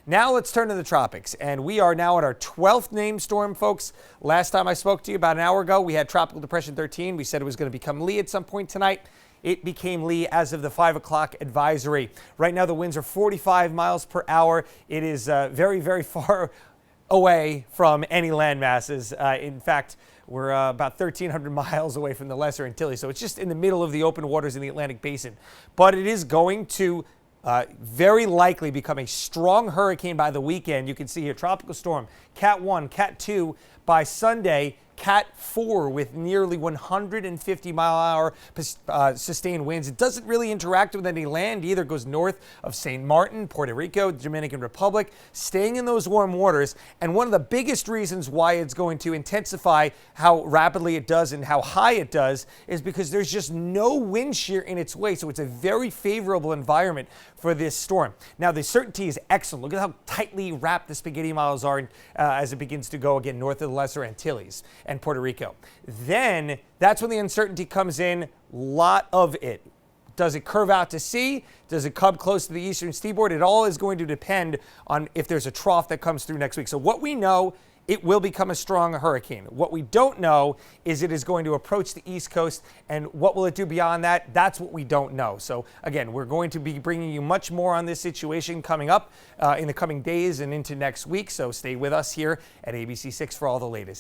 Now let's turn to the tropics, and we are now at our 12th named storm, folks. Last time I spoke to you about an hour ago, we had Tropical Depression 13. We said it was going to become Lee at some point tonight. It became Lee as of the 5 o'clock advisory. Right now, the winds are 45 miles per hour. It is very, very far away from any land masses. In fact, we're about 1,300 miles away from the Lesser Antilles, so it's just in the middle of the open waters in the Atlantic Basin. But it is going to very likely become a strong hurricane by the weekend. You can see here, tropical storm, Cat 1, Cat 2 by Sunday, Cat 4 with nearly 150-mile-an-hour sustained winds. It doesn't really interact with any land either. It goes north of St. Martin, Puerto Rico, Dominican Republic, staying in those warm waters. And one of the biggest reasons why it's going to intensify how rapidly it does and how high it does is because there's just no wind shear in its way. So it's a very favorable environment for this storm. Now, the certainty is excellent. Look at how tightly wrapped the spaghetti miles are as it begins to go again north of the Lesser Antilles and Puerto Rico. Then that's when the uncertainty comes in, lot of it. Does it curve out to sea? Does it come close to the eastern seaboard? It all is going to depend on if there's a trough that comes through next week. So what we know, it will become a strong hurricane. What we don't know is it is going to approach the East Coast, and what will it do beyond that? That's what we don't know. So again, we're going to be bringing you much more on this situation coming up in the coming days and into next week. So stay with us here at ABC6 for all the latest.